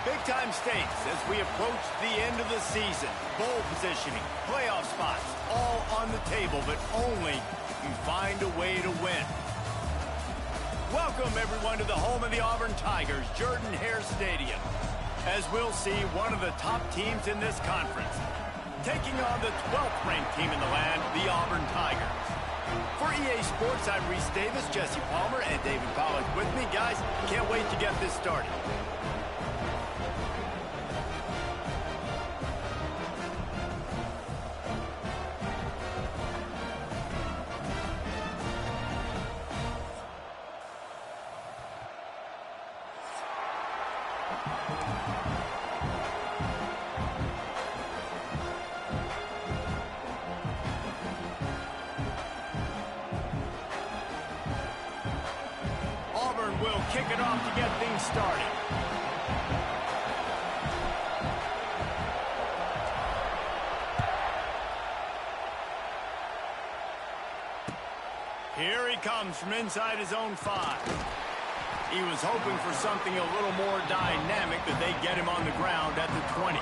Big-time stakes as we approach the end of the season. Bowl positioning, playoff spots, all on the table, but only if you find a way to win. Welcome, everyone, to the home of the Auburn Tigers, Jordan-Hare Stadium, as we'll see one of the top teams in this conference, taking on the 12th-ranked team in the land, the Auburn Tigers. For EA Sports, I'm Reese Davis, Jesse Palmer, and David Pollack with me. Guys, can't wait to get this started. Auburn will kick it off to get things started. Here he comes from inside his own 5. He was hoping for something a little more dynamic, that they get him on the ground at the 20.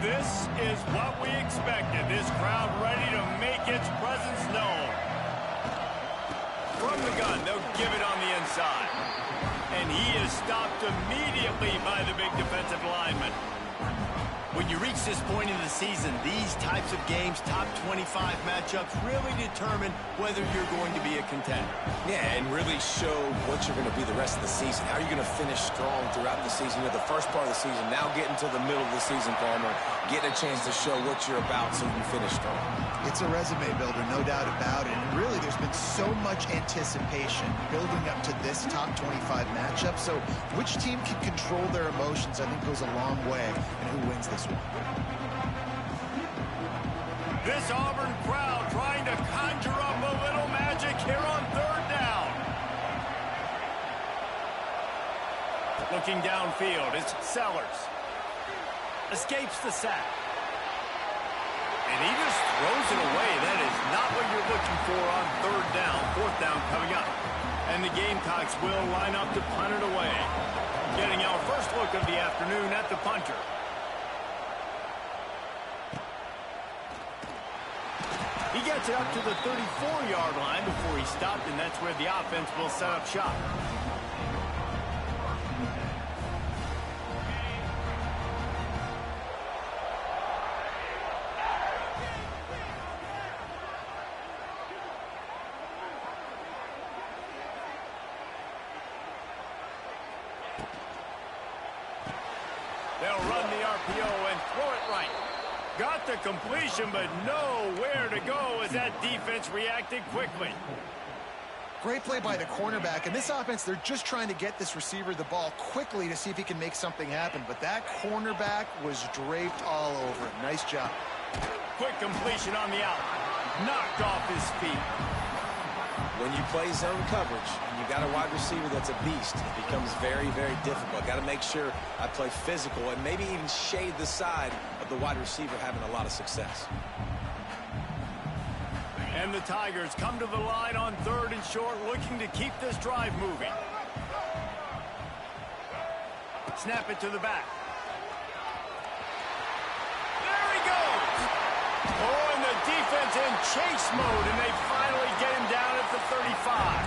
This is what we expected. This crowd ready to make its presence known. From the gun, they'll give it on the inside. And he is stopped immediately by the big defensive lineman. When you reach this point in the season, these types of games, top 25 matchups, really determine whether you're going to be a contender. Yeah, and really show what you're going to be the rest of the season. How are you going to finish strong throughout the season? You know, the first part of the season, now getting to the middle of the season, Palmer, getting a chance to show what you're about so you can finish strong. It's a resume builder, no doubt about it. And really, there's been so much anticipation building up to this top 25 matchup. So which team can control their emotions, I think, goes a long way in who wins this one. This Auburn crowd trying to conjure up a little magic here on 3rd down. Looking downfield, it's Sellers. Escapes the sack. And he just throws it away. That is not what you're looking for on 3rd down. 4th down coming up. And the Gamecocks will line up to punt it away. Getting our first look of the afternoon at the punter. He gets it up to the 34-yard line before he stopped, and that's where the offense will set up shop. They'll run the RPO and throw it right. Got the completion, but nowhere to go as that defense reacted quickly. Great play by the cornerback. And this offense, they're just trying to get this receiver the ball quickly to see if he can make something happen. But that cornerback was draped all over him. Nice job. Quick completion on the out. Knocked off his feet. When you play zone coverage and you got a wide receiver that's a beast, it becomes very, very difficult. Got to make sure I play physical and maybe even shade the side of the wide receiver having a lot of success. And the Tigers come to the line on 3rd and short, looking to keep this drive moving. Snap it to the back. There he goes! Oh, and the defense in chase mode, and they finally get him down at the 35.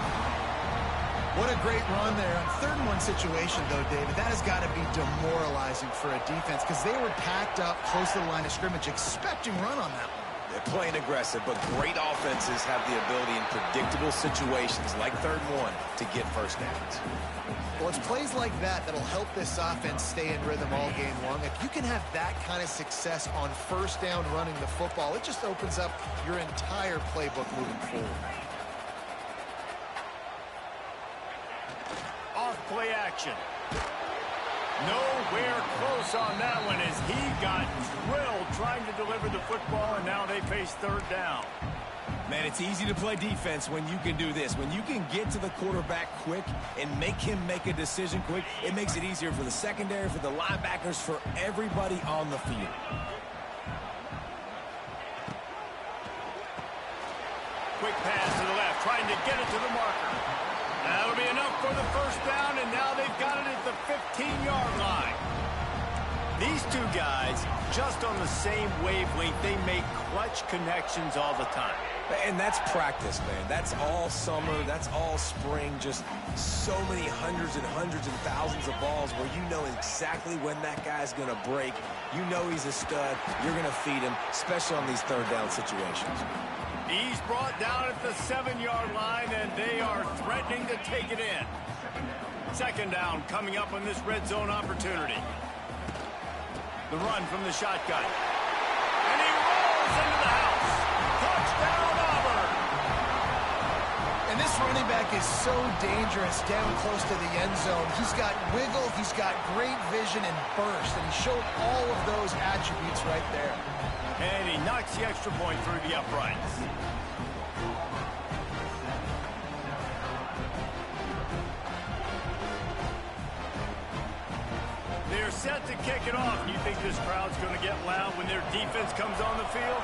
What a great run there. On 3rd and 1 situation, though, David, that has got to be demoralizing for a defense because they were packed up close to the line of scrimmage, expecting run on that one. They're playing aggressive, but great offenses have the ability in predictable situations like 3rd and 1 to get first downs. Well, it's plays like that that'll help this offense stay in rhythm all game long. If you can have that kind of success on 1st down running the football, it just opens up your entire playbook moving forward. Off play action. Nowhere close on that one as he got drilled trying to deliver the football, and now they face 3rd down. Man, it's easy to play defense when you can do this. When you can get to the quarterback quick and make him make a decision quick, it makes it easier for the secondary, for the linebackers, for everybody on the field. Quick pass to the left, trying to get it to the marker. That'll be enough for the first down, and now they've got it at the 15-yard line. These two guys, just on the same wavelength, they make clutch connections all the time. And that's practice, man. That's all summer. That's all spring. Just so many hundreds and thousands of balls where you know exactly when that guy's going to break. You know he's a stud. You're going to feed him, especially on these third down situations. He's brought down at the 7-yard line, and they are threatening to take it in. Second down coming up on this red zone opportunity. The run from the shotgun. And he rolls into the house. Touchdown, Auburn. And this running back is so dangerous down close to the end zone. He's got wiggle, he's got great vision and burst, and he showed all of those attributes right there. And he knocks the extra point through the uprights. They're set to kick it off. You think this crowd's going to get loud when their defense comes on the field?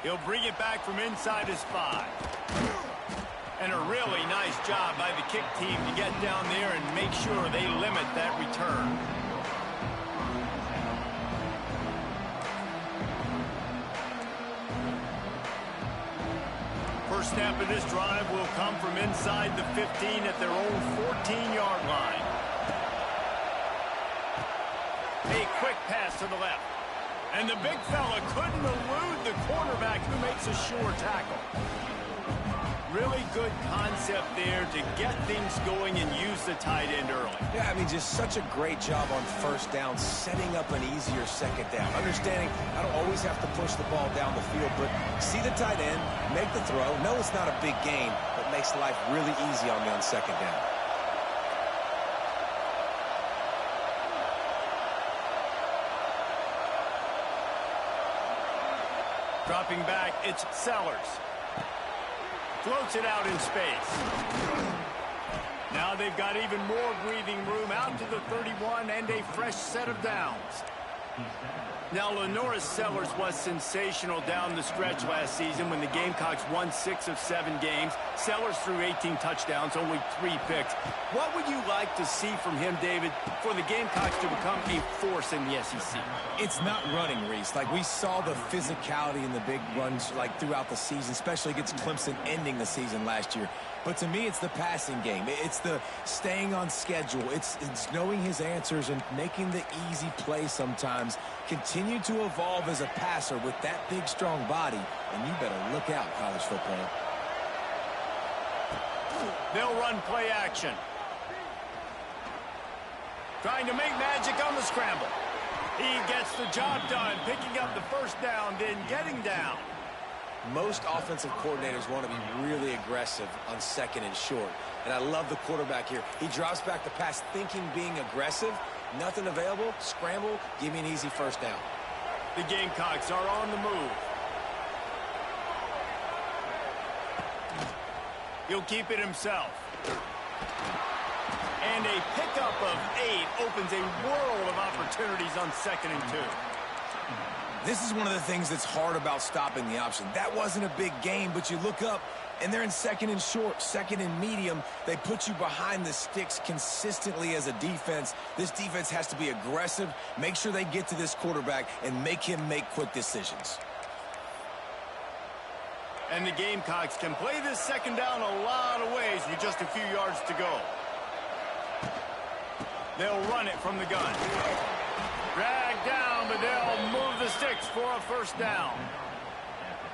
He'll bring it back from inside his 5. And a really nice job by the kick team to get down there and make sure they limit that return. First snap of this drive will come from inside the 15 at their own 14-yard line. A quick pass to the left. And the big fella couldn't elude the quarterback who makes a sure tackle. Really good concept there to get things going and use the tight end early. Yeah, I mean, just such a great job on first down, setting up an easier second down. Understanding I don't always have to push the ball down the field, but see the tight end, make the throw. No, it's not a big gain, but makes life really easy on me on second down. Dropping back, it's Sellers. Floats it out in space. Now they've got even more breathing room out to the 31 and a fresh set of downs. Now, Lenoris Sellers was sensational down the stretch last season when the Gamecocks won 6 of 7 games. Sellers threw 18 touchdowns, only 3 picks. What would you like to see from him, David, for the Gamecocks to become a force in the SEC? It's not running, Reese. Like, we saw the physicality in the big runs, like, throughout the season, especially against Clemson ending the season last year. But to me, it's the passing game. It's the staying on schedule. It's knowing his answers and making the easy play sometimes. Continue to evolve as a passer with that big, strong body, and you better look out, college football. They'll run play action. Trying to make magic on the scramble. He gets the job done, picking up the first down, then getting down. Most offensive coordinators want to be really aggressive on second and short. And I love the quarterback here. He drops back the pass thinking being aggressive. Nothing available. Scramble. Give me an easy first down. The Gamecocks are on the move. He'll keep it himself. And a pickup of 8 opens a world of opportunities on second and 2. This is one of the things that's hard about stopping the option. That wasn't a big gain, but you look up, and they're in second and short, second and medium. They put you behind the sticks consistently as a defense. This defense has to be aggressive, make sure they get to this quarterback, and make him make quick decisions. And the Gamecocks can play this second down a lot of ways with just a few yards to go. They'll run it from the gun. Drag down, but they'll move the sticks for a first down.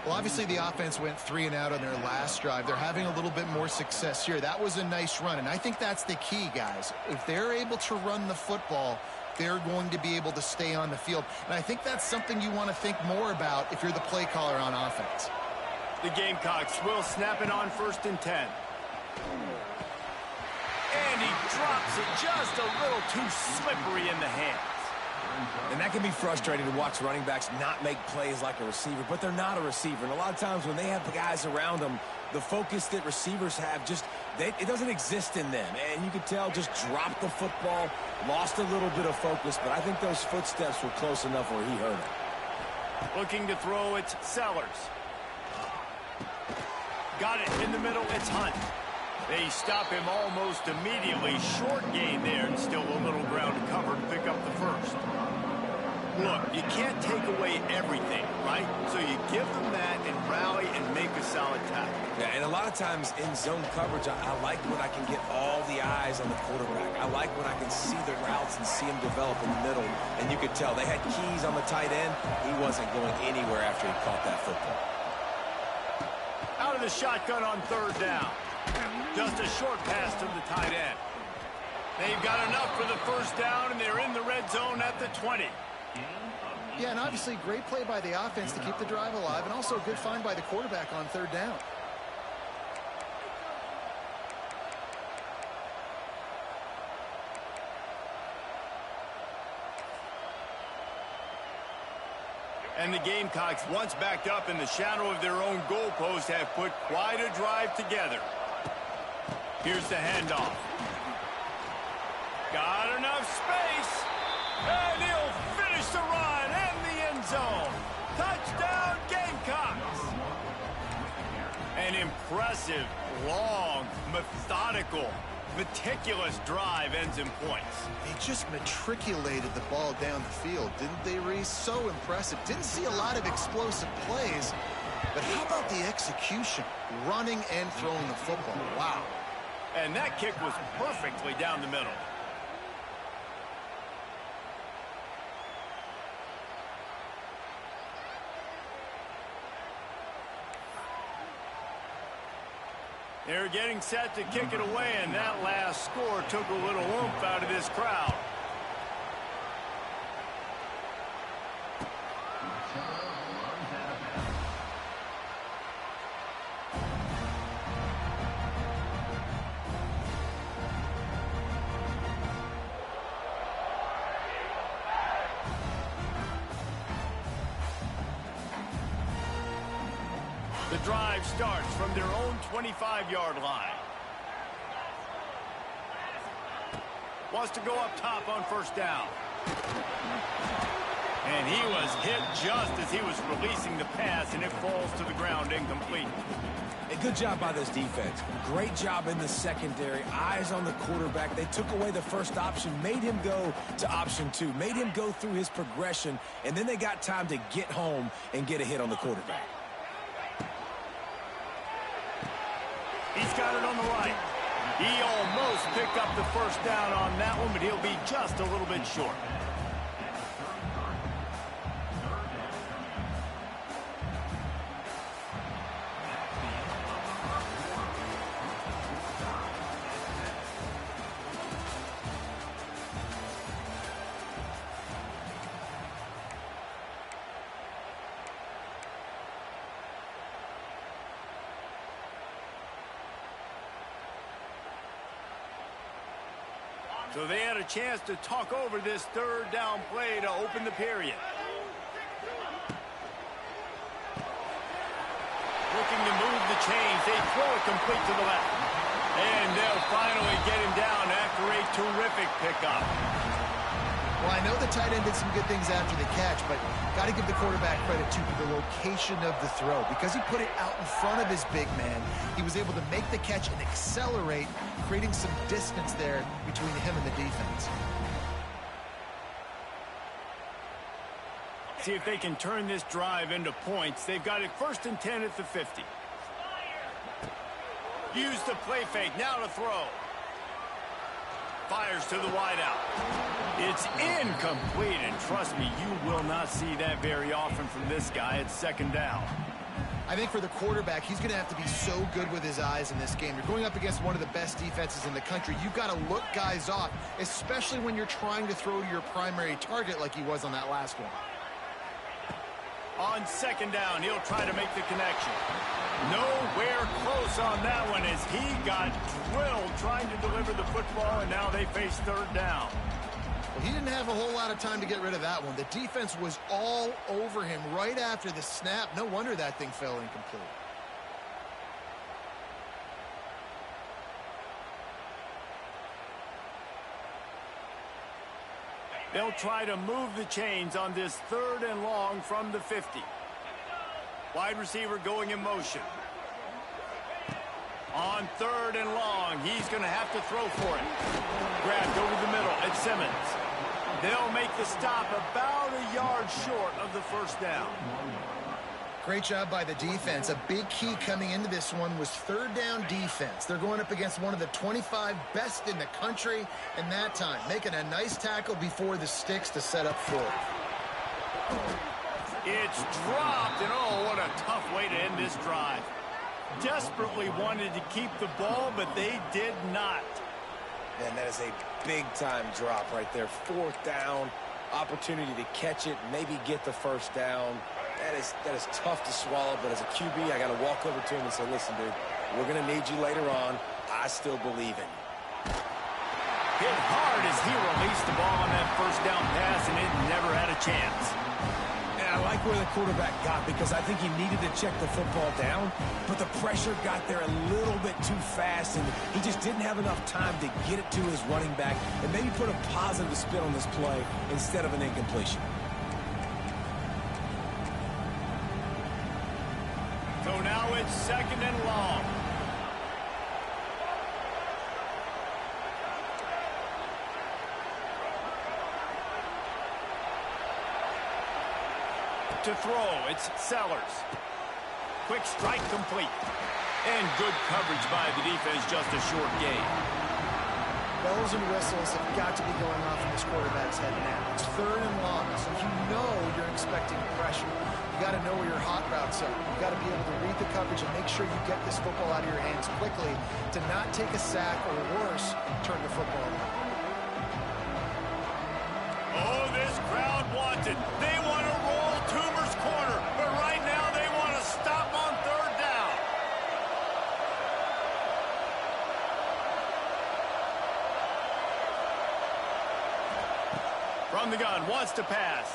Well, obviously the offense went 3 and out on their last drive. They're having a little bit more success here. That was a nice run, and I think that's the key, guys. If they're able to run the football, they're going to be able to stay on the field. And I think that's something you want to think more about if you're the play caller on offense. The Gamecocks will snap it on 1st and 10. And he drops it just a little too slippery in the hands. And that can be frustrating to watch running backs not make plays like a receiver, but they're not a receiver. And a lot of times when they have the guys around them, the focus that receivers have it doesn't exist in them. And you could tell just dropped the football, lost a little bit of focus, but I think those footsteps were close enough where he heard it. Looking to throw, it's Sellers. Got it in the middle, it's Hunt. They stop him almost immediately. Short gain there, and still a little ground to cover to pick up the first. Look, you can't take away everything, right? So you give them that and rally and make a solid tackle. Yeah, and a lot of times in zone coverage, I like when I can get all the eyes on the quarterback. I like when I can see the routes and see him develop in the middle. And you could tell they had keys on the tight end. He wasn't going anywhere after he caught that football. Out of the shotgun on third down. Just a short pass to the tight end. They've got enough for the first down, and they're in the red zone at the 20. Yeah, and obviously great play by the offense to keep the drive alive, and also a good find by the quarterback on third down. And the Gamecocks, once backed up in the shadow of their own goalpost, have put quite a drive together. Here's the handoff. Got enough space. And he'll finish the run in the end zone. Touchdown, Gamecocks. An impressive, long, methodical, meticulous drive ends in points. They just matriculated the ball down the field, didn't they, Reese? So impressive. Didn't see a lot of explosive plays, but how about the execution? Running and throwing the football. Wow. And that kick was perfectly down the middle. They're getting set to kick it away, and that last score took a little oomph out of this crowd. The drive starts from their own 25-yard line. Wants to go up top on first down. And he was hit just as he was releasing the pass, and it falls to the ground incomplete. A good job by this defense. Great job in the secondary. Eyes on the quarterback. They took away the first option, made him go to option 2, made him go through his progression, and then they got time to get home and get a hit on the quarterback. He's got it on the right. He almost picked up the first down on that one, but he'll be just a little bit short. So they had a chance to talk over this third down play to open the period. Looking to move the chains. They throw it complete to the left. And they'll finally get him down after a terrific pickup. Well, I know the tight end did some good things after the catch, but got to give the quarterback credit, too, for the location of the throw. Because he put it out in front of his big man, he was able to make the catch and accelerate, creating some distance there between him and the defense. See if they can turn this drive into points. They've got it 1st and 10 at the 50. Use the play fake. Now to throw. Fires to the wideout. It's incomplete, and trust me, you will not see that very often from this guy at second down. I think for the quarterback, he's going to have to be so good with his eyes in this game. You're going up against one of the best defenses in the country. You've got to look guys off, especially when you're trying to throw to your primary target like he was on that last one. On second down, he'll try to make the connection. Nowhere close on that one as he got drilled trying to deliver the football, and now they face third down. Well, he didn't have a whole lot of time to get rid of that one. The defense was all over him right after the snap. No wonder that thing fell incomplete. They'll try to move the chains on this 3rd and long from the 50. Wide receiver going in motion. On 3rd and long, he's going to have to throw for it. Grabbed over the middle at Simmons. They'll make the stop about a yard short of the 1st down. Great job by the defense. A big key coming into this one was 3rd down defense. They're going up against one of the 25 best in the country in that time, making a nice tackle before the sticks to set up 4th. It's dropped, and oh, what a tough way to end this drive. Desperately wanted to keep the ball, but they did not. Man, that is a big-time drop right there. 4th down, opportunity to catch it, maybe get the 1st down. That is tough to swallow, but as a QB, I got to walk over to him and say, listen, dude, we're going to need you later on. I still believe in you. Hit hard as he released the ball on that 1st down pass, and it never had a chance. And I like where the quarterback got because I think he needed to check the football down, but the pressure got there a little bit too fast, and he just didn't have enough time to get it to his running back and maybe put a positive spin on this play instead of an incompletion. So now it's 2nd and long. To throw, it's Sellers. Quick strike complete. And good coverage by the defense, just a short gain. Bells and whistles have got to be going off in this quarterback's head now. It's 3rd and long, so you know you're expecting pressure. You got to know where your hot routes are. You got to be able to read the coverage and make sure you get this football out of your hands quickly to not take a sack or worse, turn the football over. Oh, this crowd wants it. They want to roll Toomer's corner, but right now they want to stop on 3rd down. From the gun, wants to pass.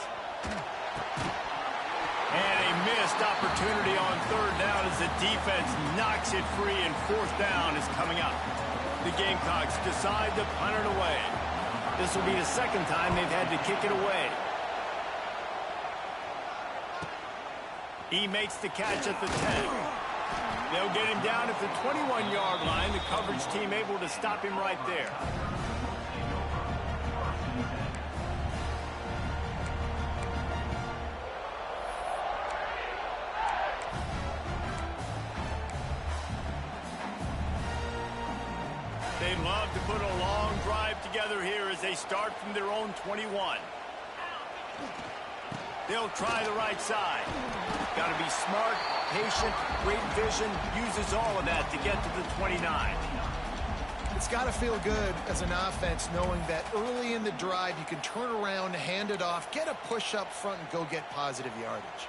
And a missed opportunity on 3rd down as the defense knocks it free, and 4th down is coming up. The Gamecocks decide to punt it away. This will be the 2nd time they've had to kick it away. He makes the catch at the 10. They'll get him down at the 21-yard line. The coverage team able to stop him right there. They'd love to put a long drive together here as they start from their own 21. They'll try the right side. Got to be smart, patient, great vision, uses all of that to get to the 29. It's got to feel good as an offense knowing that early in the drive you can turn around, hand it off, get a push up front, and go get positive yardage.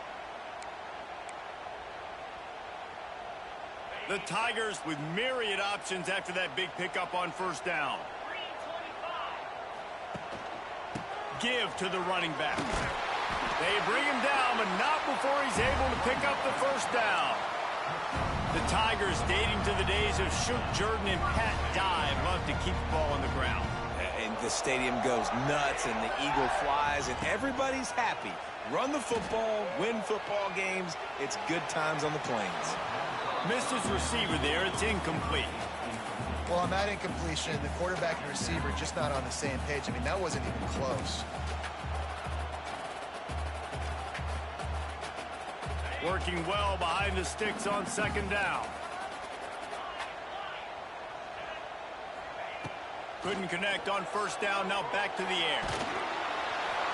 The Tigers with myriad options after that big pickup on 1st down. Give to the running back. They bring him down, but not before he's able to pick up the 1st down. The Tigers, dating to the days of Shook Jordan and Pat Dye, love to keep the ball on the ground. And the stadium goes nuts, and the eagle flies, and everybody's happy. Run the football, win football games. It's good times on the plains. Misses receiver there. It's incomplete. Well, on that incompletion, the quarterback and receiver just not on the same page. I mean, that wasn't even close. Working well behind the sticks on 2nd down. Couldn't connect on 1st down. Now back to the air.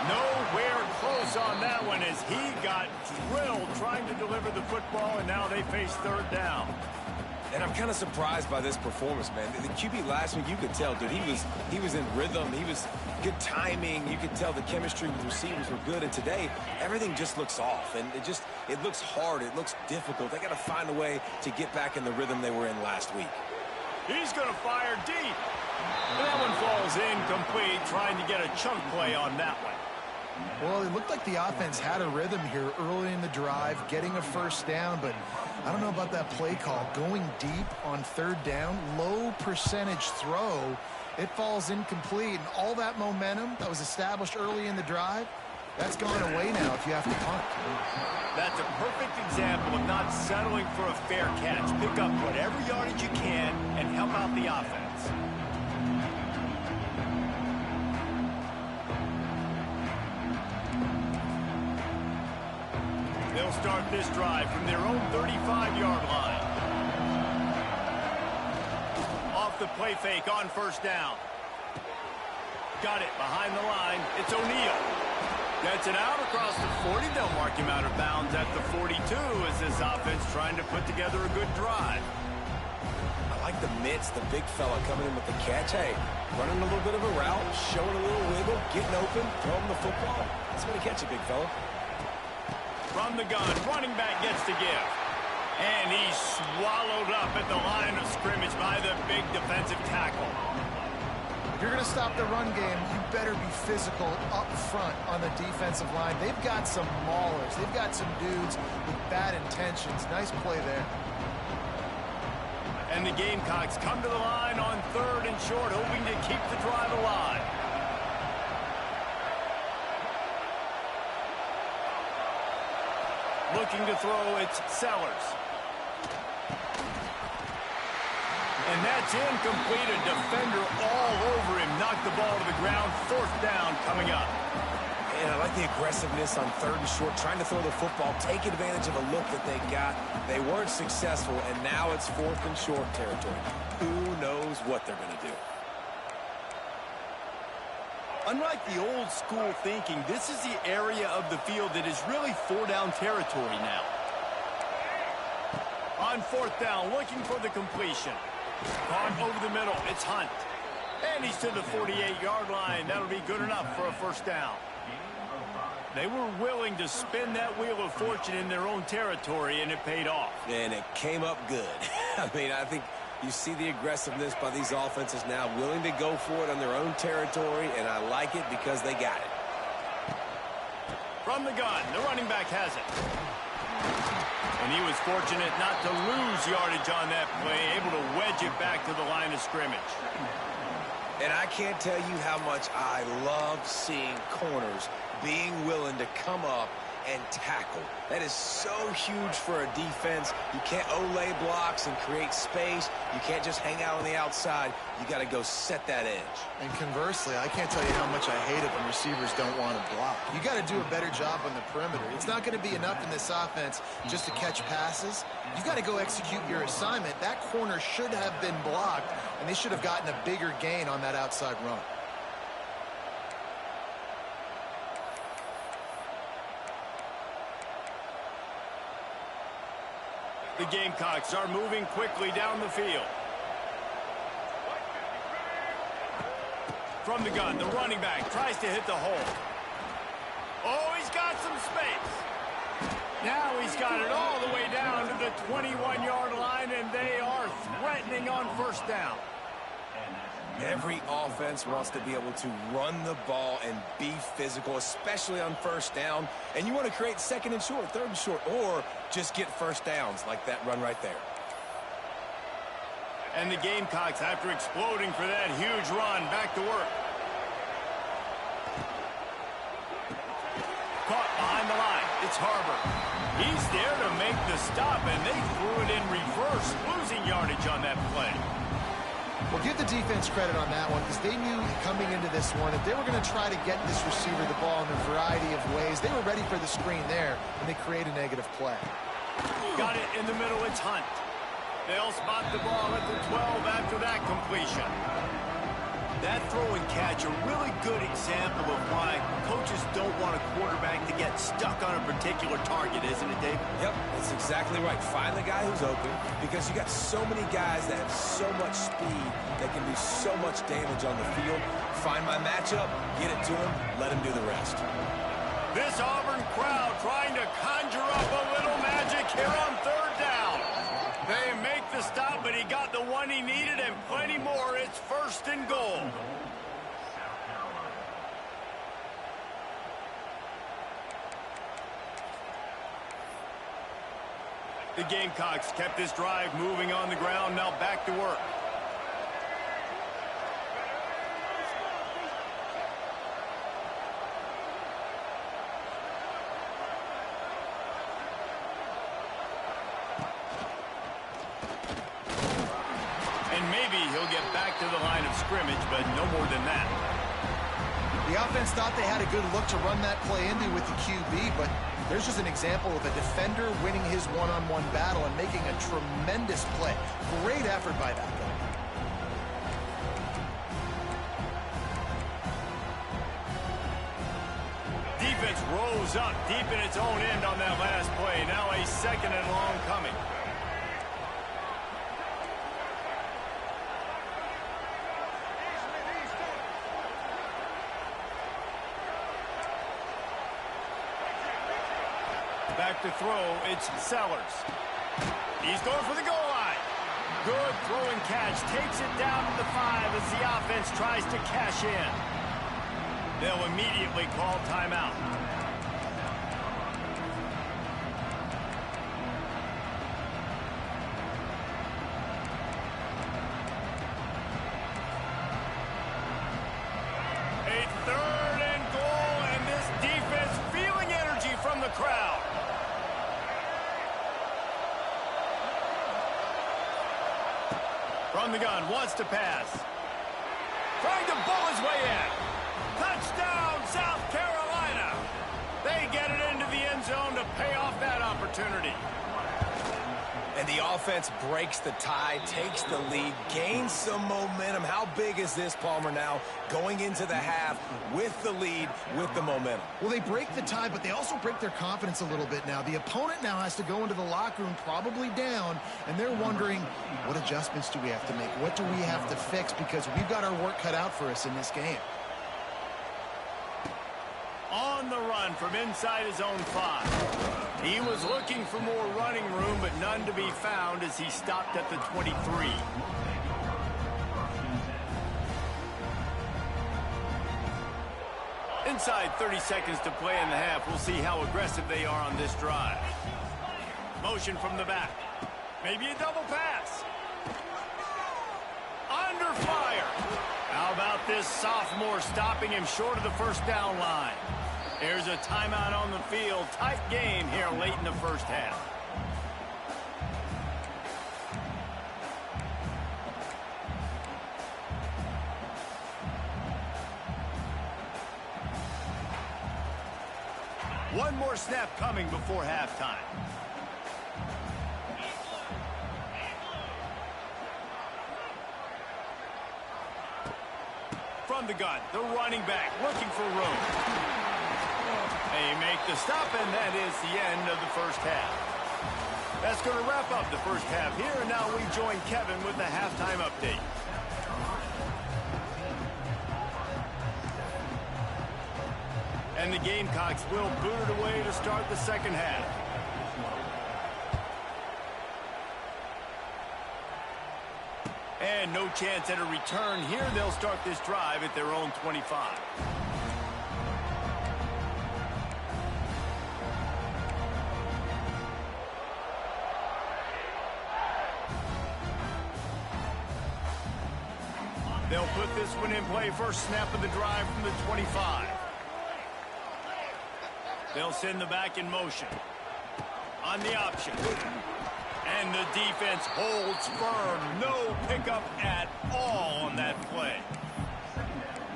Nowhere close on that one as he got drilled trying to deliver the football, and now they face 3rd down. And I'm kind of surprised by this performance, man. The QB last week, you could tell, dude, he was in rhythm. He was good timing. You could tell the chemistry with receivers were good. And today, everything just looks off. And it looks hard. It looks difficult. They got to find a way to get back in the rhythm they were in last week. He's going to fire deep. And that one falls incomplete, trying to get a chunk play on that one. Well, it looked like the offense had a rhythm here early in the drive, getting a first down, but I don't know about that play call. Going deep on third down, low percentage throw, it falls incomplete, and all that momentum that was established early in the drive, that's gone away now if you have to punt. That's a perfect example of not settling for a fair catch. Pick up whatever yardage you can and help out the offense. They'll start this drive from their own 35-yard line. Off the play fake on first down. Got it behind the line. It's O'Neal. Gets it out across the 40. They'll mark him out of bounds at the 42 as this offense trying to put together a good drive. I like the mitts, the big fella coming in with the catch. Hey, running a little bit of a route, showing a little wiggle, getting open, throwing the football. That's when he catch it, big fella. From the gun, running back gets to give. And he's swallowed up at the line of scrimmage by the big defensive tackle. If you're going to stop the run game, you better be physical up front on the defensive line. They've got some maulers. They've got some dudes with bad intentions. Nice play there. And the Gamecocks come to the line on third and short, hoping to keep the drive alive. Looking to throw, it's Sellers. And that's incomplete. A defender all over him. Knocked the ball to the ground. Fourth down coming up. And I like the aggressiveness on third and short, trying to throw the football, take advantage of a look that they got. They weren't successful, and now it's fourth and short territory. Who knows what they're going to do? Unlike the old school thinking, this is the area of the field that is really four-down territory now. On fourth down, looking for the completion. Caught over the middle, it's Hunt. And he's to the 48-yard line. That'll be good enough for a first down. They were willing to spin that wheel of fortune in their own territory, and it paid off. And it came up good. I mean, I think you see the aggressiveness by these offenses now, willing to go for it on their own territory, and I like it because they got it. From the gun, the running back has it. And he was fortunate not to lose yardage on that play, able to wedge it back to the line of scrimmage. And I can't tell you how much I love seeing corners being willing to come up and tackle. That is so huge for a defense. You can't olay blocks and create space. You can't just hang out on the outside. You got to go set that edge. And conversely, I can't tell you how much I hate it when receivers don't want to block. You got to do a better job on the perimeter. It's not going to be enough in this offense just to catch passes. You got to go execute your assignment. That corner should have been blocked, and they should have gotten a bigger gain on that outside run. The Gamecocks are moving quickly down the field. From the gun, the running back tries to hit the hole. Oh, he's got some space. Now he's got it all the way down to the 21-yard line, and they are threatening on first down. Every offense wants to be able to run the ball and be physical, especially on first down. And you want to create second and short, third and short, or just get first downs like that run right there. And the Gamecocks, after exploding for that huge run, back to work. Caught behind the line. It's Harbor. He's there to make the stop, and they threw it in reverse, losing yardage on that play. Well, give the defense credit on that one because they knew coming into this one if they were going to try to get this receiver the ball in a variety of ways, they were ready for the screen there, and they create a negative play. Got it in the middle. It's Hunt. They'll spot the ball at the 12 after that completion. That throw and catch, a really good example of why coaches don't want a quarterback to get stuck on a particular target, isn't it, Dave? Yep, that's exactly right. Find the guy who's open because you got so many guys that have so much speed that can do so much damage on the field. Find my matchup, get it to him, let him do the rest. This Auburn crowd trying to conjure up a little magic here on third down. They make the stop, but he got the one he needed and plenty more. It's It's 1st and goal. The Gamecocks kept this drive moving on the ground. Now back to work. And maybe he'll get back to the line of scrimmage, but no more than that. The offense thought they had a good look to run that play into with the QB, but there's just an example of a defender winning his one-on-one battle and making a tremendous play. Great effort by that guy. Defense rose up deep in its own end on that last play. Now a 2nd and long coming. Back to throw, it's Sellers. He's going for the goal line. Good throwing catch, takes it down to the 5 as the offense tries to cash in. They'll immediately call timeout. A 3rd and goal, and this defense feeling energy from the crowd. From the gun, wants to pass. Trying to bull his way in. Touchdown, South Carolina. They get it into the end zone to pay off that opportunity. And the offense breaks the tie, takes the lead, gains some momentum. How big is this, Palmer, now going into the half with the lead, with the momentum? Well, they break the tie, but they also break their confidence a little bit now. The opponent now has to go into the locker room probably down, and they're wondering, what adjustments do we have to make? What do we have to fix? Because we've got our work cut out for us in this game. On the run from inside his own 5. He was looking for more running room, but none to be found as he stopped at the 23. Inside 30 seconds to play in the half. We'll see how aggressive they are on this drive. Motion from the back. Maybe a double pass. Under fire. How about this sophomore stopping him short of the 1st down line? There's a timeout on the field. Tight game here late in the 1st half. One more snap coming before halftime. From the gun, the running back looking for room. They make the stop, and that is the end of the 1st half. That's going to wrap up the 1st half here, and now we join Kevin with the halftime update. And the Gamecocks will boot it away to start the 2nd half. And no chance at a return here. They'll start this drive at their own 25. They'll put this one in play. First snap of the drive from the 25. They'll send the back in motion. On the option. And the defense holds firm. No pickup at all on that play.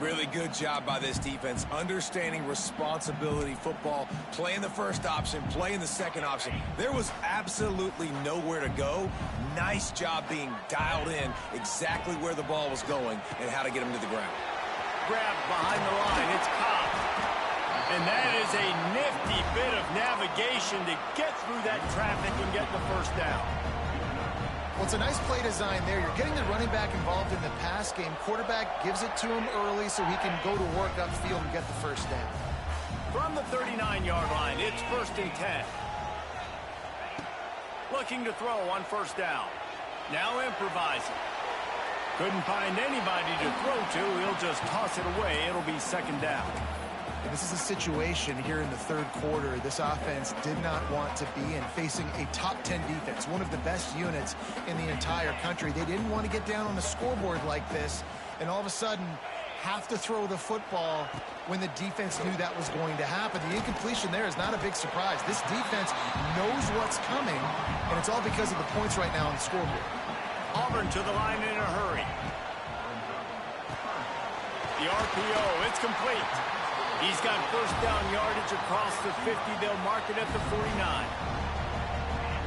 Really good job by this defense, understanding responsibility football, playing the 1st option, playing the 2nd option. There was absolutely nowhere to go. Nice job being dialed in exactly where the ball was going and how to get him to the ground. Grabbed behind the line, it's Cobb. And that is a nifty bit of navigation to get through that traffic and get the 1st down. Well, it's a nice play design there. You're getting the running back involved in the pass game. Quarterback gives it to him early so he can go to work upfield and get the 1st down. From the 39-yard line, it's 1st and 10. Looking to throw on 1st down. Now improvising. Couldn't find anybody to throw to. He'll just toss it away. It'll be second down. This is a situation here in the third quarter this offense did not want to be in, facing a top 10 defense, one of the best units in the entire country. They didn't want to get down on the scoreboard like this and all of a sudden have to throw the football when the defense knew that was going to happen. The incompletion there is not a big surprise. This defense knows what's coming, and it's all because of the points right now on the scoreboard. Auburn to the line in a hurry. The RPO, it's complete. He's got first down yardage across the 50. They'll mark it at the 49.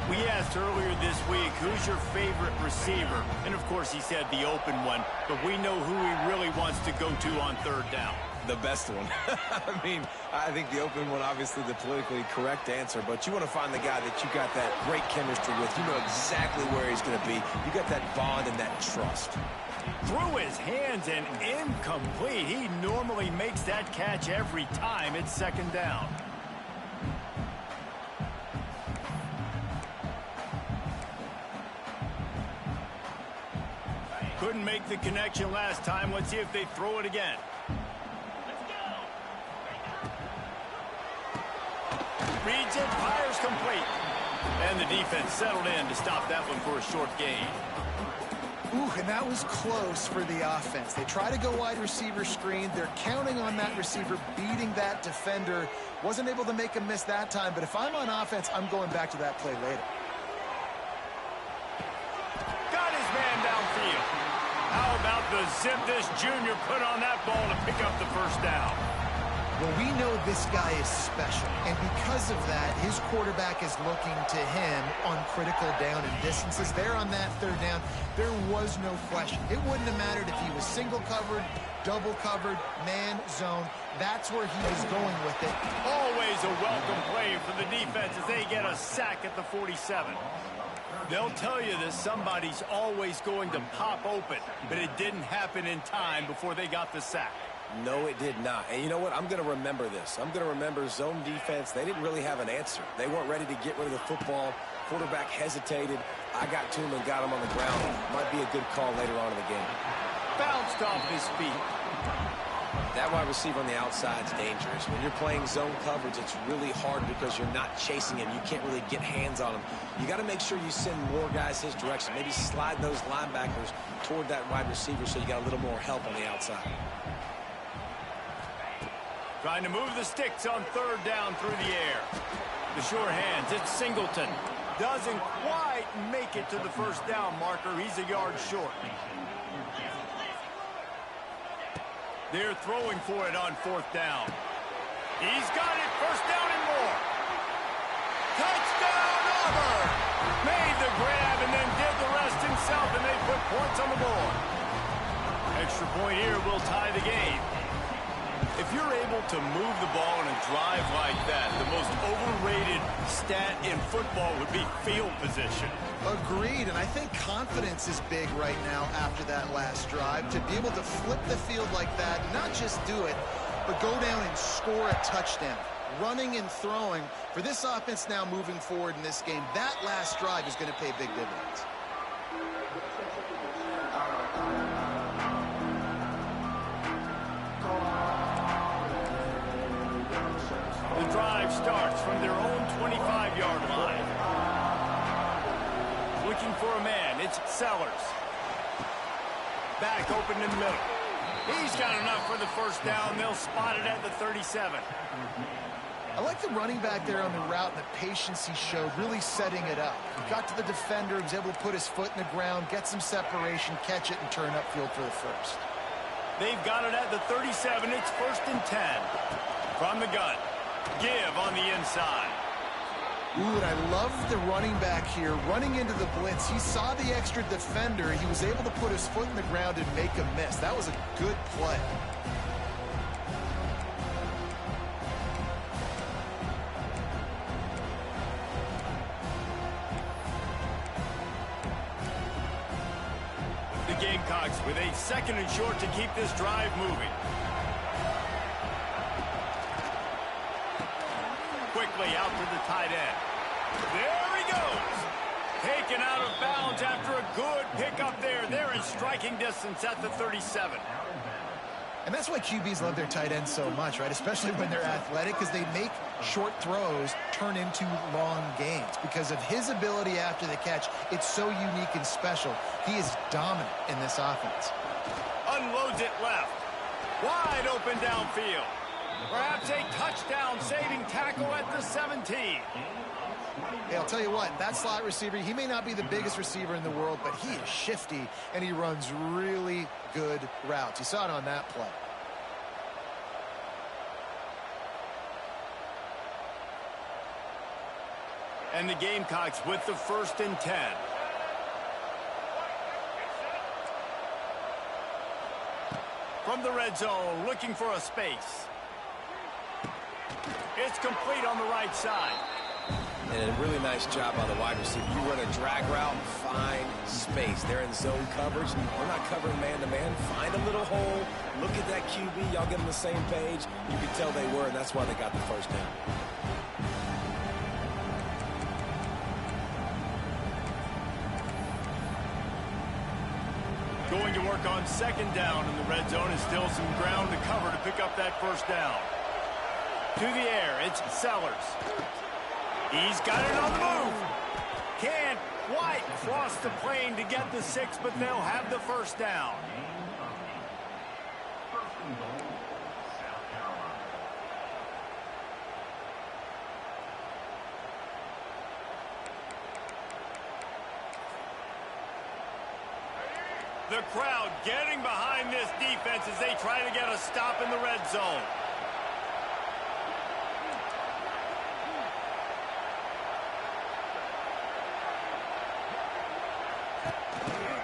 We asked earlier this week, who's your favorite receiver? And, of course, he said the open one. But we know who he really wants to go to on third down. The best one. I mean, I think the open one, obviously the politically correct answer, but you want to find the guy that you got that great chemistry with. You know exactly where he's going to be. You got that bond and that trust. Through his hands and incomplete. He normally makes that catch every time. It's second down. Couldn't make the connection last time. Let's see if they throw it again. Reads it, fires complete. And the defense settled in to stop that one for a short gain. Ooh, and that was close for the offense. They try to go wide receiver screen. They're counting on that receiver beating that defender. Wasn't able to make him miss that time, but if I'm on offense, I'm going back to that play later. Got his man downfield. How about the zip this junior put on that ball to pick up the first down? Well, we know this guy is special, and because of that, his quarterback is looking to him on critical down and distances. There on that third down, there was no question. It wouldn't have mattered if he was single covered, double covered, man, zone. That's where he was going with it. Always a welcome play for the defense as they get a sack at the 47. They'll tell you that somebody's always going to pop open, but it didn't happen in time before they got the sack. No, it did not. And you know what? I'm going to remember this. I'm going to remember zone defense. They didn't really have an answer. They weren't ready to get rid of the football. Quarterback hesitated. I got to him and got him on the ground. Might be a good call later on in the game. Bounced off his feet. That wide receiver on the outside is dangerous. When you're playing zone coverage, it's really hard because you're not chasing him. You can't really get hands on him. You got to make sure you send more guys his direction. Maybe slide those linebackers toward that wide receiver so you got a little more help on the outside. Trying to move the sticks on third down through the air. The sure hands, it's Singleton. Doesn't quite make it to the first down marker. He's a yard short. They're throwing for it on fourth down. He's got it, first down and more. Touchdown, Auburn! Made the grab and then did the rest himself, and they put points on the board. Extra point here will tie the game. If you're able to move the ball in a drive like that, the most overrated stat in football would be field position. Agreed, and I think confidence is big right now after that last drive. To be able to flip the field like that, not just do it, but go down and score a touchdown. Running and throwing, for this offense now moving forward in this game, that last drive is going to pay big dividends. The drive starts from their own 25-yard line. Looking for a man, it's Sellers. Back open in the middle. He's got enough for the first down. They'll spot it at the 37. I like the running back there on the route and the patience he showed, really setting it up. He got to the defender, was able to put his foot in the ground, get some separation, catch it, and turn upfield for the first. They've got it at the 37. It's first and 10. From the gun. Give on the inside. Ooh, and I love the running back here running into the blitz. He saw the extra defender. He was able to put his foot in the ground and make a miss. That was a good play. The Gamecocks with a second and short to keep this drive moving. Quickly out to the tight end. There he goes. Take Taken out of bounds after a good pickup there. They're in striking distance at the 37. And that's why QBs love their tight ends so much, right? Especially when they're athletic, because they make short throws turn into long gains. Because of his ability after the catch, it's so unique and special. He is dominant in this offense. Unloads it left. Wide open downfield. Perhaps a touchdown-saving tackle at the 17. Hey, I'll tell you what, that slot receiver, he may not be the biggest receiver in the world, but he is shifty, and he runs really good routes. You saw it on that play. And the Gamecocks with the 1st and 10. From the red zone, looking for a space. It's complete on the right side. And a really nice job by the wide receiver. You run a drag route, find space. They're in zone coverage. We're not covering man-to-man. Find a little hole. Look at that QB. Y'all get on the same page. You can tell they were, and that's why they got the 1st down. Going to work on 2nd down in the red zone, and still some ground to cover to pick up that 1st down. To the air, it's Sellers. He's got it on the move. Can't quite cross the plane to get the 6, but they'll have the 1st down. The crowd getting behind this defense as they try to get a stop in the red zone.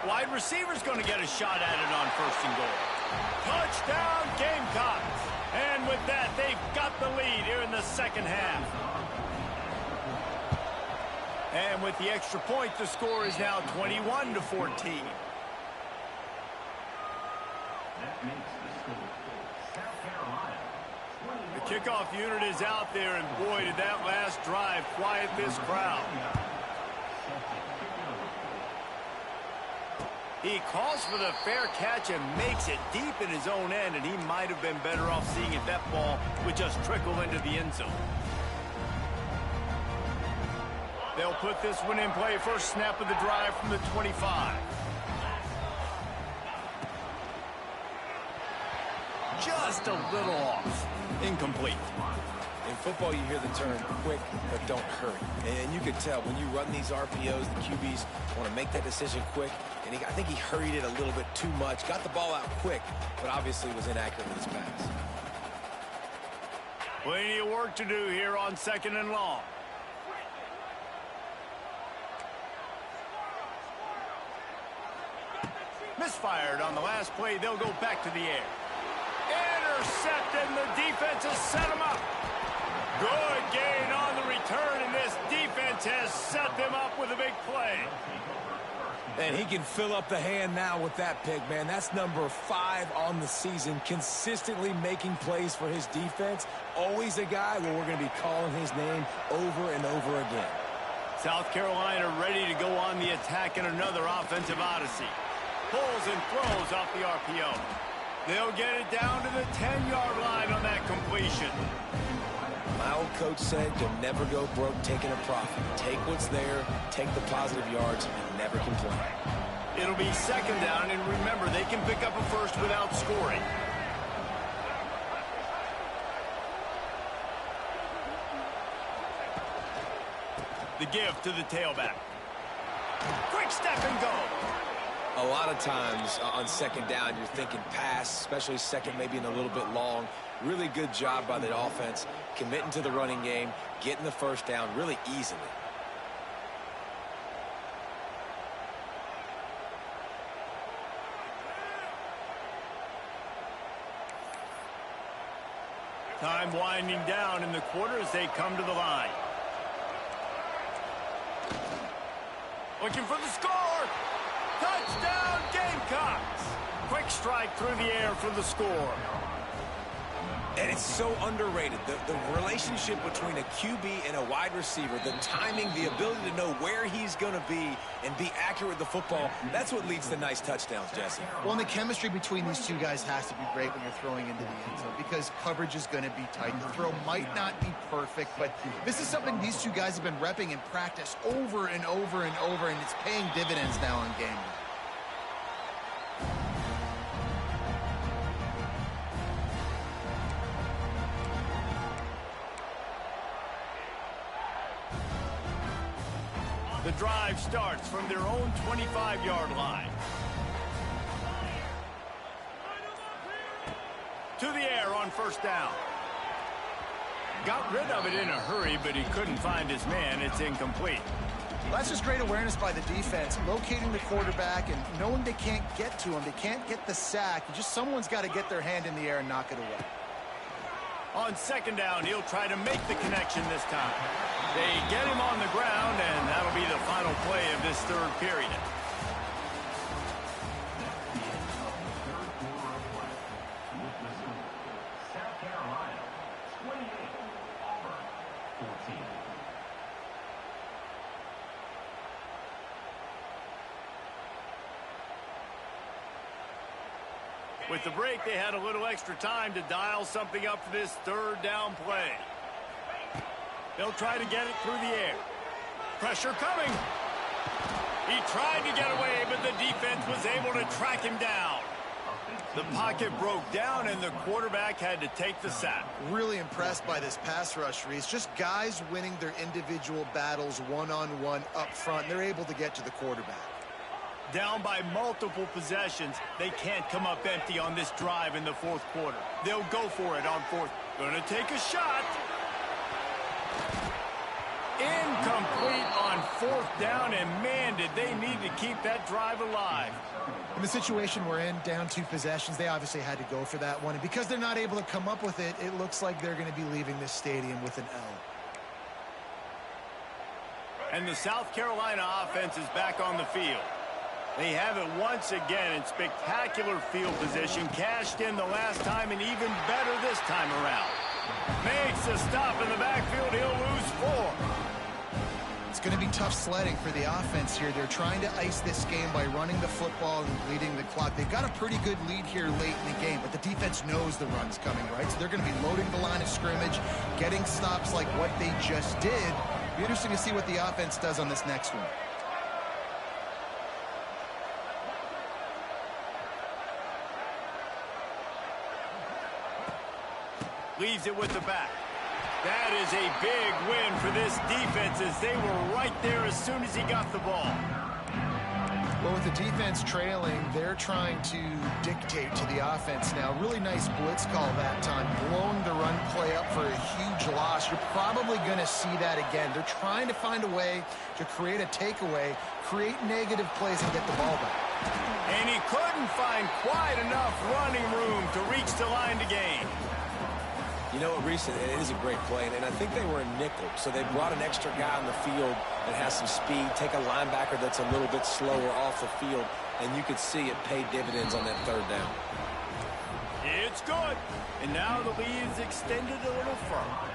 Wide receiver's going to get a shot at it on 1st and goal. Touchdown, Gamecocks. And with that, they've got the lead here in the 2nd half. And with the extra point, the score is now 21-14. The kickoff unit is out there, and boy, did that last drive quiet this crowd. He calls for the fair catch and makes it deep in his own end, and he might have been better off seeing if that ball would just trickle into the end zone. They'll put this one in play. First snap of the drive from the 25. Just a little off. Incomplete. In football, you hear the term quick, but don't hurry. And you can tell when you run these RPOs, the QBs want to make that decision quick. And I think he hurried it a little bit too much. Got the ball out quick, but obviously was inaccurate with his pass. Plenty of work to do here on 2nd and long. Misfired on the last play. They'll go back to the air. Intercepted, and the defense has set him up. Good gain on the return, and this defense has set them up with a big play. And he can fill up the hand now with that pick, man. That's number 5 on the season, consistently making plays for his defense. Always a guy where we're going to be calling his name over and over again. South Carolina ready to go on the attack in another offensive odyssey. Pulls and throws off the RPO. They'll get it down to the 10-yard line on that completion. My old coach said you'll never go broke taking a profit. Take what's there, take the positive yards, and never complain. It'll be 2nd down, and remember, they can pick up a 1st without scoring. The give to the tailback. Quick step and go. A lot of times on 2nd down, you're thinking pass, especially 2nd, maybe in a little bit long. Really good job by the offense, committing to the running game, getting the 1st down really easily. Time winding down in the quarter as they come to the line. Looking for the score. Touchdown, Gamecocks. Quick strike through the air for the score. And it's so underrated. The relationship between a QB and a wide receiver, the timing, the ability to know where where he's going to be and be accurate with the football. That's what leads to nice touchdowns, Jesse. Well, and the chemistry between these two guys has to be great when you're throwing into the end zone because coverage is going to be tight. The throw might not be perfect, but this is something these two guys have been repping in practice over and over and over, and it's paying dividends now on game day. The drive starts from their own 25-yard line. To the air on first down. Got rid of it in a hurry, but he couldn't find his man. It's incomplete. Well, that's just great awareness by the defense, locating the quarterback and knowing they can't get to him. They can't get the sack. Just someone's got to get their hand in the air and knock it away. On second down, he'll try to make the connection this time. They get him on the ground, and that'll be the final play of this third period. South Carolina, 28, Auburn, 14. With the break, they had a little extra time to dial something up for this third down play. They'll try to get it through the air. Pressure coming. He tried to get away, but the defense was able to track him down. The pocket broke down, and the quarterback had to take the sack. Really impressed by this pass rush, Reese. Just guys winning their individual battles one-on-one up front. They're able to get to the quarterback. Down by multiple possessions, they can't come up empty on this drive in the fourth quarter. They'll go for it on fourth. Gonna take a shot. Incomplete on fourth down, and man, did they need to keep that drive alive. In the situation we're in, down 2 possessions, they obviously had to go for that one. And because they're not able to come up with it, it looks like they're going to be leaving this stadium with an L. And the South Carolina offense is back on the field. They have it once again in spectacular field position, cashed in the last time and even better this time around. Makes a stop in the backfield. He'll lose 4. It's going to be tough sledding for the offense here. They're trying to ice this game by running the football and leading the clock. They've got a pretty good lead here late in the game, but the defense knows the run's coming, right? So they're going to be loading the line of scrimmage, getting stops like what they just did. It'll be interesting to see what the offense does on this next one. Leaves it with the back. That is a big win for this defense as they were right there as soon as he got the ball. Well, with the defense trailing, they're trying to dictate to the offense now. Really nice blitz call that time, blowing the run play up for a huge loss. You're probably going to see that again. They're trying to find a way to create a takeaway, create negative plays, and get the ball back. And he couldn't find quite enough running room to reach the line to gain. You know what, Reese, it is a great play, and I think they were in nickel, so they brought an extra guy on the field that has some speed, take a linebacker that's a little bit slower off the field, and you could see it pay dividends on that third down. It's good, and now the lead is extended a little further.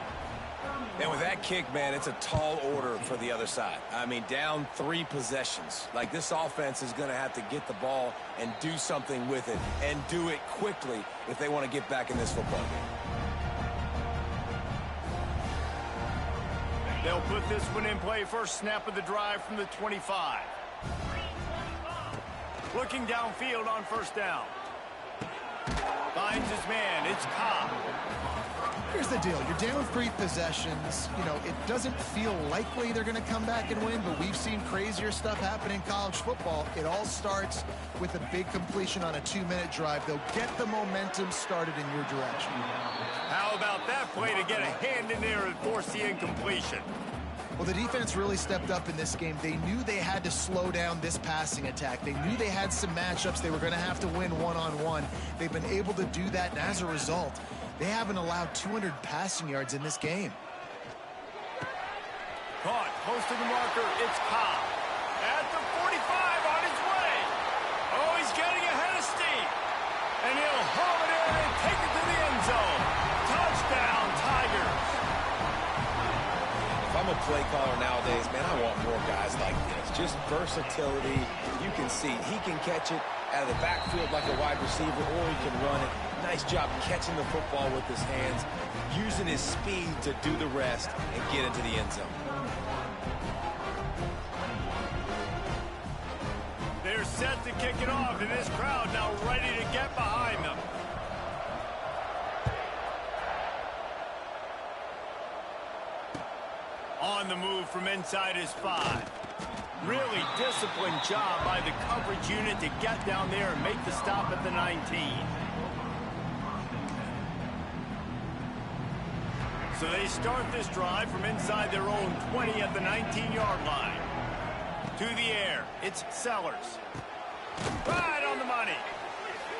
And with that kick, man, it's a tall order for the other side. I mean, down 3 possessions. Like, this offense is going to have to get the ball and do something with it, and do it quickly if they want to get back in this football game. They'll put this one in play. First snap of the drive from the 25. Looking downfield on first down. Finds his man. It's Ncaa. Here's the deal. You're down 3 possessions. You know, it doesn't feel likely they're going to come back and win, but we've seen crazier stuff happen in college football. It all starts with a big completion on a 2-minute drive. They'll get the momentum started in your direction. How about that play to get a hand in there and force the incompletion? Well, the defense really stepped up in this game. They knew they had to slow down this passing attack. They knew they had some matchups they were going to have to win one-on-one. They've been able to do that, and as a result, they haven't allowed 200 passing yards in this game. Caught, close to the marker, it's Ncaa. At the 45, on his way. Oh, he's getting ahead of steam. And he'll haul it in and take it to the end zone. Touchdown, Tigers. If I'm a play caller nowadays, man, I want more guys like just versatility. You can see he can catch it out of the backfield like a wide receiver, or he can run it. Nice job catching the football with his hands, using his speed to do the rest and get into the end zone. They're set to kick it off, and this crowd now ready to get behind them. On the move from inside his 5. Really disciplined job by the coverage unit to get down there and make the stop at the 19. So they start this drive from inside their own 20 at the 19-yard line. To the air, it's Sellers. Right on the money.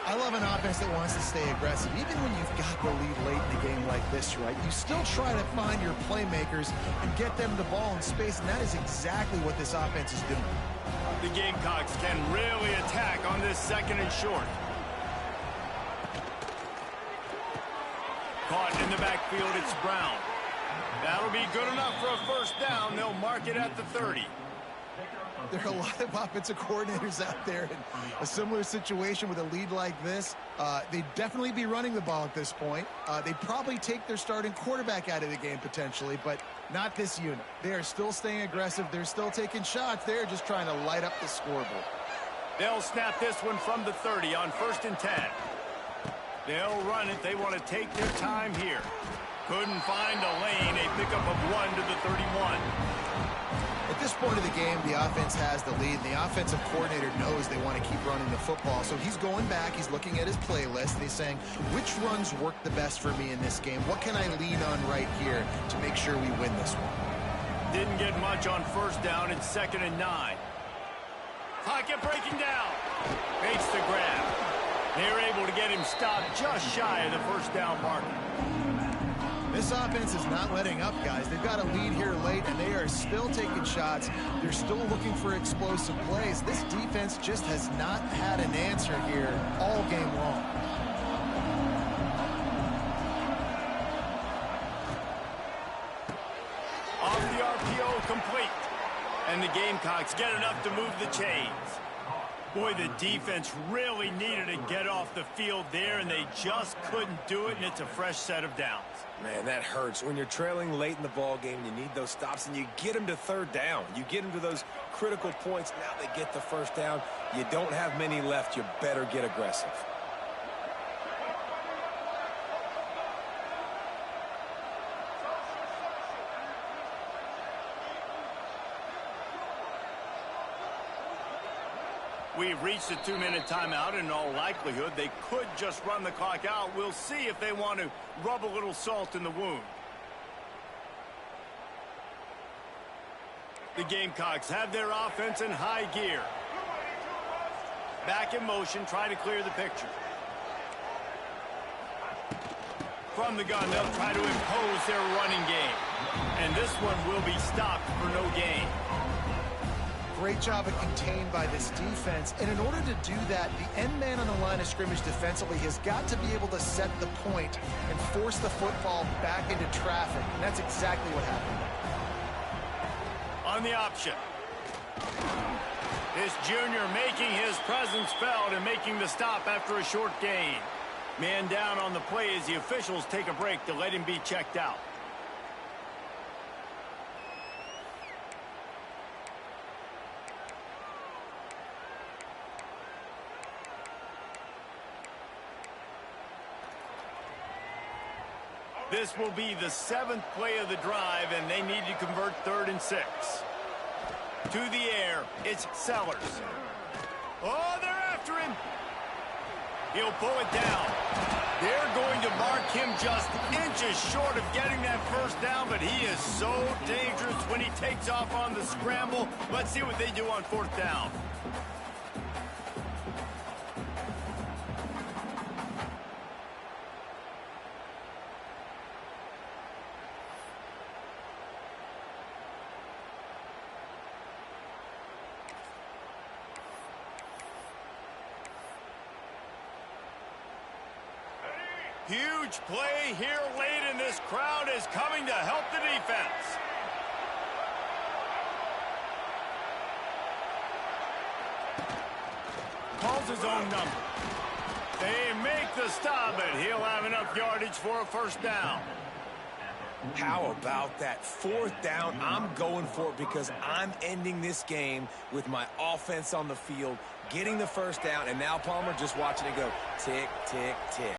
I love an offense that wants to stay aggressive. Even when you've got the lead late in the game like this, right, you still try to find your playmakers and get them the ball in space, and that is exactly what this offense is doing. The Gamecocks can really attack on this 2nd and short. Caught in the backfield, it's Brown. That'll be good enough for a first down. They'll mark it at the 30. There are a lot of offensive coordinators out there in a similar situation with a lead like this. They'd definitely be running the ball at this point. They'd probably take their starting quarterback out of the game potentially, but not this unit. They are still staying aggressive. They're still taking shots. They're just trying to light up the scoreboard. They'll snap this one from the 30 on 1st and 10. They'll run it. They want to take their time here. Couldn't find a lane. A pickup of 1 to the 31. At this point of the game, the offense has the lead. The offensive coordinator knows they want to keep running the football. So he's going back. He's looking at his playlist, and he's saying, which runs work the best for me in this game? What can I lean on right here to make sure we win this one? Didn't get much on 1st down. It's 2nd and 9. Pocket breaking down. Makes the grab. They're able to get him stopped just shy of the 1st down marker. This offense is not letting up, guys. They've got a lead here late, and they are still taking shots. They're still looking for explosive plays. This defense just has not had an answer here all game long. Off the RPO, complete. And the Gamecocks get enough to move the chains. Boy, the defense really needed to get off the field there, and they just couldn't do it, and it's a fresh set of downs. Man, that hurts. When you're trailing late in the ball game, you need those stops, and you get them to 3rd down. You get them to those critical points. Now they get the 1st down. You don't have many left. You better get aggressive. We've reached a 2-minute timeout. In all likelihood, they could just run the clock out. We'll see if they want to rub a little salt in the wound. The Gamecocks have their offense in high gear. Back in motion, try to clear the picture. From the gun, they'll try to impose their running game. And this one will be stopped for no gain. Great job of contained by this defense. And in order to do that, the end man on the line of scrimmage defensively has got to be able to set the point and force the football back into traffic. And that's exactly what happened. On the option. This junior making his presence felt and making the stop after a short gain. Man down on the play as the officials take a break to let him be checked out. This will be the 7th play of the drive, and they need to convert 3rd and 6. To the air, it's Sellers. Oh, they're after him. He'll pull it down. They're going to mark him just inches short of getting that 1st down, but he is so dangerous when he takes off on the scramble. Let's see what they do on 4th down. Huge play here late, and this crowd is coming to help the defense. Calls his own number. They make the stop, and he'll have enough yardage for a first down. How about that? 4th down, I'm going for it because I'm ending this game with my offense on the field, getting the first down, and now Palmer just watching it go tick, tick, tick.